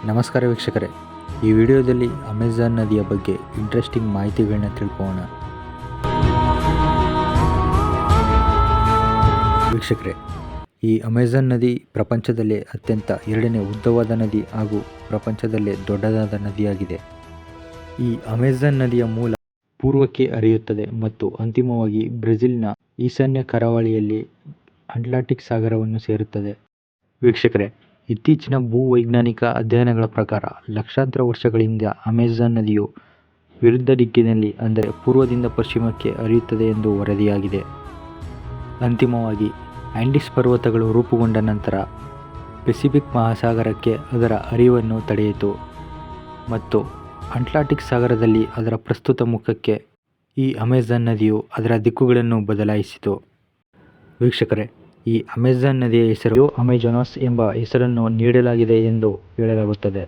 ನಮಸ್ಕಾರ ವೀಕ್ಷಕರೇ, ಈ ವಿಡಿಯೋದಲ್ಲಿ ಅಮೆಜಾನ್ ನದಿಯ ಬಗ್ಗೆ ಇಂಟ್ರೆಸ್ಟಿಂಗ್ ಮಾಹಿತಿಗಳನ್ನ ತಿಳ್ಕೊಳ್ಳೋಣ. ವೀಕ್ಷಕರೇ, ಈ ಅಮೆಜಾನ್ ನದಿ ಪ್ರಪಂಚದಲ್ಲೇ ಅತ್ಯಂತ ಎರಡನೇ ಉದ್ದವಾದ ನದಿ ಹಾಗೂ ಪ್ರಪಂಚದಲ್ಲೇ ದೊಡ್ಡದಾದ ನದಿಯಾಗಿದೆ. ಈ ಅಮೆಜಾನ್ ನದಿಯ ಮೂಲ ಪೂರ್ವಕ್ಕೆ ಹರಿಯುತ್ತದೆ ಮತ್ತು ಅಂತಿಮವಾಗಿ ಬ್ರೆಜಿಲ್ನ ಈಶಾನ್ಯ ಕರಾವಳಿಯಲ್ಲಿ ಅಟ್ಲಾಂಟಿಕ್ ಸಾಗರವನ್ನು ಸೇರುತ್ತದೆ. ವೀಕ್ಷಕರೇ, ಇತ್ತೀಚಿನ ಭೂವೈಜ್ಞಾನಿಕ ಅಧ್ಯಯನಗಳ ಪ್ರಕಾರ ಲಕ್ಷಾಂತರ ವರ್ಷಗಳ ಹಿಂದೆ ಅಮೆಜಾನ್ ನದಿಯು ವಿರುದ್ಧ ದಿಕ್ಕಿನಲ್ಲಿ ಅಂದರೆ ಪೂರ್ವದಿಂದ ಪಶ್ಚಿಮಕ್ಕೆ ಹರಿಯುತ್ತದೆ ಎಂದು ವರದಿಯಾಗಿದೆ. ಅಂತಿಮವಾಗಿ ಆಂಡೀಸ್ ಪರ್ವತಗಳು ರೂಪುಗೊಂಡ ನಂತರ ಪೆಸಿಫಿಕ್ ಮಹಾಸಾಗರಕ್ಕೆ ಅದರ ಹರಿವನ್ನು ತಡೆಯಿತು ಮತ್ತು ಅಟ್ಲಾಂಟಿಕ್ ಸಾಗರದಲ್ಲಿ ಅದರ ಪ್ರಸ್ತುತ ಮುಖಕ್ಕೆ ಈ ಅಮೆಜಾನ್ ನದಿಯು ಅದರ ದಿಕ್ಕುಗಳನ್ನು ಬದಲಾಯಿಸಿತು. ವೀಕ್ಷಕರೇ, ಈ ಅಮೆಜಾನ್ ನದಿಯ ಹೆಸರು ಅಮೆಜಾನಸ್ ಎಂಬ ಹೆಸರನ್ನು ನೀಡಲಾಗಿದೆ ಎಂದು ಹೇಳಲಾಗುತ್ತದೆ.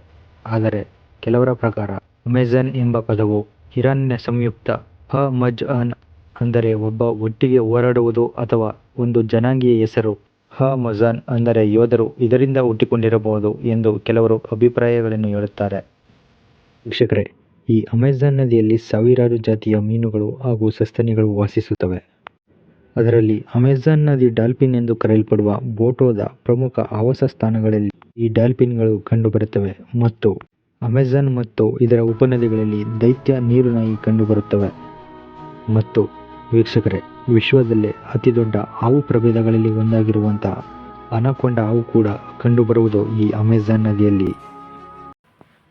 ಆದರೆ ಕೆಲವರ ಪ್ರಕಾರ ಅಮೆಜಾನ್ ಎಂಬ ಪದವು ಇರಾನಿನ ಸಂಯುಕ್ತ ಅ-ಮಜ್-ಅನ್ ಅಂದರೆ ಒಬ್ಬ ಒಟ್ಟಿಗೆ ಹೋರಾಡುವುದು ಅಥವಾ ಒಂದು ಜನಾಂಗೀಯ ಹೆಸರು ಅ-ಮಜಾನ್ ಅಂದರೆ ಯೋಧರು ಇದರಿಂದ ಹುಟ್ಟಿಕೊಂಡಿರಬಹುದು ಎಂದು ಕೆಲವರು ಅಭಿಪ್ರಾಯಗಳನ್ನು ಹೇಳುತ್ತಾರೆ. ವೀಕ್ಷಕರೇ, ಈ ಅಮೆಜಾನ್ ನದಿಯಲ್ಲಿ ಸಾವಿರಾರು ಜಾತಿಯ ಮೀನುಗಳು ಹಾಗೂ ಸಸ್ತನಿಗಳು ವಾಸಿಸುತ್ತವೆ. ಅದರಲ್ಲಿ ಅಮೆಜಾನ್ ನದಿ ಡಾಲ್ಫಿನ್ ಎಂದು ಕರೆಯಲ್ಪಡುವ ಬೋಟೋದ ಪ್ರಮುಖ ಆವಾಸ ಸ್ಥಾನಗಳಲ್ಲಿ ಈ ಡಾಲ್ಫಿನ್ಗಳು ಕಂಡುಬರುತ್ತವೆ ಮತ್ತು ಅಮೆಜಾನ್ ಮತ್ತು ಇದರ ಉಪನದಿಗಳಲ್ಲಿ ದೈತ್ಯ ನೀರುನಾಯಿ ಕಂಡುಬರುತ್ತವೆ. ಮತ್ತು ವೀಕ್ಷಕರೇ, ವಿಶ್ವದಲ್ಲೇ ಅತಿದೊಡ್ಡ ಹಾವು ಪ್ರಭೇದಗಳಲ್ಲಿ ಒಂದಾಗಿರುವಂತಹ ಅನಕೊಂಡ ಹಾವು ಕೂಡ ಕಂಡುಬರುವುದು ಈ ಅಮೆಜಾನ್ ನದಿಯಲ್ಲಿ.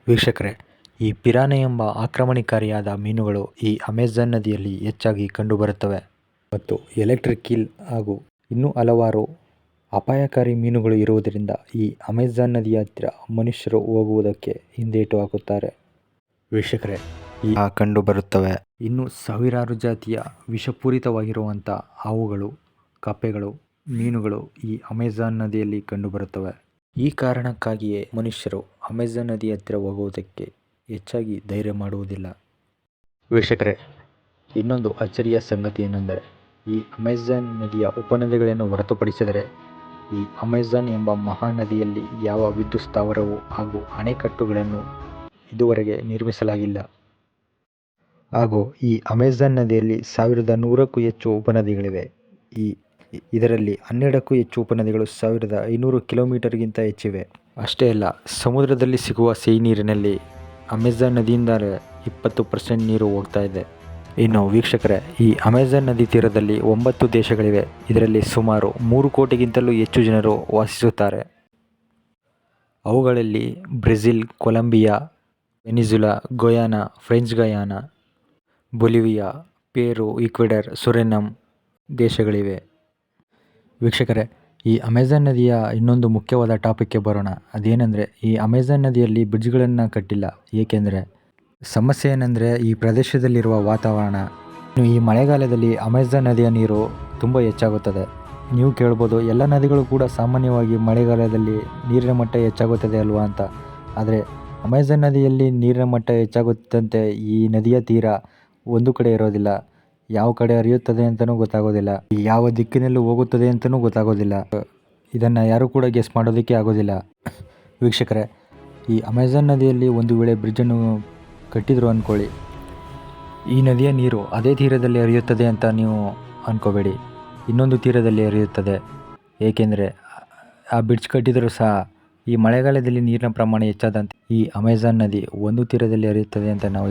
ವೀಕ್ಷಕರೇ, ಈ ಪಿರಾನ್ಹಾ ಎಂಬ ಆಕ್ರಮಣಕಾರಿಯಾದ ಮೀನುಗಳು ಈ ಅಮೆಜಾನ್ ನದಿಯಲ್ಲಿ ಹೆಚ್ಚಾಗಿ ಕಂಡುಬರುತ್ತವೆ ಮತ್ತು ಎಲೆಕ್ಟ್ರಿಕ್ ಈಲ್ ಹಾಗೂ ಇನ್ನೂ ಹಲವಾರು ಅಪಾಯಕಾರಿ ಮೀನುಗಳು ಇರುವುದರಿಂದ ಈ ಅಮೆಜಾನ್ ನದಿಯ ಹತ್ತಿರ ಮನುಷ್ಯರು ಹೋಗುವುದಕ್ಕೆ ಹಿಂದೇಟು ಹಾಕುತ್ತಾರೆ. ವೀಕ್ಷಕರೇ, ಈ ಕಂಡುಬರುತ್ತವೆ ಇನ್ನು ಸಾವಿರಾರು ಜಾತಿಯ ವಿಷಪೂರಿತವಾಗಿರುವಂಥ ಹಾವುಗಳು, ಕಪ್ಪೆಗಳು, ಮೀನುಗಳು ಈ ಅಮೆಜಾನ್ ನದಿಯಲ್ಲಿ ಕಂಡುಬರುತ್ತವೆ. ಈ ಕಾರಣಕ್ಕಾಗಿಯೇ ಮನುಷ್ಯರು ಅಮೆಜಾನ್ ನದಿಯ ಹತ್ತಿರ ಹೋಗುವುದಕ್ಕೆ ಹೆಚ್ಚಾಗಿ ಧೈರ್ಯ ಮಾಡುವುದಿಲ್ಲ. ವೀಕ್ಷಕರೇ, ಇನ್ನೊಂದು ಅಚ್ಚರಿಯ ಸಂಗತಿ ಏನೆಂದರೆ ಈ ಅಮೆಜಾನ್ ನದಿಯ ಉಪನದಿಗಳನ್ನು ಹೊರತುಪಡಿಸಿದರೆ ಈ ಅಮೆಜಾನ್ ಎಂಬ ಮಹಾನದಿಯಲ್ಲಿ ಯಾವ ವಿದ್ಯುತ್ ಸ್ಥಾವರವು ಹಾಗೂ ಅಣೆಕಟ್ಟುಗಳನ್ನು ಇದುವರೆಗೆ ನಿರ್ಮಿಸಲಾಗಿಲ್ಲ. ಹಾಗೂ ಈ ಅಮೆಜಾನ್ ನದಿಯಲ್ಲಿ 1100ಕ್ಕೂ ಹೆಚ್ಚು ಉಪನದಿಗಳಿವೆ. ಇದರಲ್ಲಿ 12ಕ್ಕೂ ಹೆಚ್ಚು ಉಪನದಿಗಳು 1500 ಕಿಲೋಮೀಟರ್ಗಿಂತ ಹೆಚ್ಚಿವೆ. ಅಷ್ಟೇ ಅಲ್ಲ, ಸಮುದ್ರದಲ್ಲಿ ಸಿಗುವ ಸಿಹಿ ನೀರಿನಲ್ಲಿ ಅಮೆಜಾನ್ ನದಿಯಿಂದಲೇ 20% ನೀರು ಹೋಗ್ತಾ ಇದೆ. ಇನ್ನು ವೀಕ್ಷಕರೇ, ಈ ಅಮೆಜಾನ್ ನದಿ ತೀರದಲ್ಲಿ 9 ದೇಶಗಳಿವೆ. ಇದರಲ್ಲಿ ಸುಮಾರು 3 ಕೋಟಿಗಿಂತಲೂ ಹೆಚ್ಚು ಜನರು ವಾಸಿಸುತ್ತಾರೆ. ಅವುಗಳಲ್ಲಿ Brazil, Colombia, Venezuela, Guyana, French Guiana, Bolivia, Peru, Ecuador, Suriname ದೇಶಗಳಿವೆ. ವೀಕ್ಷಕರೇ, ಈ ಅಮೆಜಾನ್ ನದಿಯ ಇನ್ನೊಂದು ಮುಖ್ಯವಾದ ಟಾಪಿಕ್ಗೆ ಬರೋಣ. ಅದೇನೆಂದರೆ ಈ ಅಮೆಜಾನ್ ನದಿಯಲ್ಲಿ ಬ್ರಿಡ್ಜ್ಗಳನ್ನು ಕಟ್ಟಿಲ್ಲ. ಏಕೆಂದರೆ ಸಮಸ್ಯೆ ಏನೆಂದರೆ ಈ ಪ್ರದೇಶದಲ್ಲಿರುವ ವಾತಾವರಣ. ಈ ಮಳೆಗಾಲದಲ್ಲಿ ಅಮೆಜಾನ್ ನದಿಯ ನೀರು ತುಂಬ ಹೆಚ್ಚಾಗುತ್ತದೆ. ನೀವು ಕೇಳ್ಬೋದು, ಎಲ್ಲ ನದಿಗಳು ಕೂಡ ಸಾಮಾನ್ಯವಾಗಿ ಮಳೆಗಾಲದಲ್ಲಿ ನೀರಿನ ಮಟ್ಟ ಹೆಚ್ಚಾಗುತ್ತದೆ ಅಲ್ವಾ ಅಂತ. ಆದರೆ ಅಮೆಜಾನ್ ನದಿಯಲ್ಲಿ ನೀರಿನ ಮಟ್ಟ ಹೆಚ್ಚಾಗುತ್ತಂತೆ ಈ ನದಿಯ ತೀರ ಒಂದು ಕಡೆ ಇರೋದಿಲ್ಲ. ಯಾವ ಕಡೆ ಹರಿಯುತ್ತದೆ ಅಂತಲೂ ಗೊತ್ತಾಗೋದಿಲ್ಲ, ಯಾವ ದಿಕ್ಕಿನಲ್ಲಿ ಹೋಗುತ್ತದೆ ಅಂತಲೂ ಗೊತ್ತಾಗೋದಿಲ್ಲ. ಇದನ್ನು ಯಾರೂ ಕೂಡ ಗೆಸ್ ಮಾಡೋದಕ್ಕೆ ಆಗೋದಿಲ್ಲ. ವೀಕ್ಷಕರೇ, ಈ ಅಮೆಜಾನ್ ನದಿಯಲ್ಲಿ ಒಂದು ವೇಳೆ ಬ್ರಿಡ್ಜನ್ನು ಕಟ್ಟಿದ್ರು ಅಂದ್ಕೊಳ್ಳಿ, ಈ ನದಿಯ ನೀರು ಅದೇ ತೀರದಲ್ಲಿ ಹರಿಯುತ್ತದೆ ಅಂತ ನೀವು ಅಂದ್ಕೋಬೇಡಿ. ಇನ್ನೊಂದು ತೀರದಲ್ಲಿ ಹರಿಯುತ್ತದೆ. ಏಕೆಂದರೆ ಆ ಬ್ರಿಡ್ಜ್ ಕಟ್ಟಿದರೂ ಸಹ ಈ ಮಳೆಗಾಲದಲ್ಲಿ ನೀರಿನ ಪ್ರಮಾಣ ಹೆಚ್ಚಾದಂತೆ ಈ ಅಮೆಜಾನ್ ನದಿ ಒಂದು ತೀರದಲ್ಲಿ ಹರಿಯುತ್ತದೆ ಅಂತ ನಾವು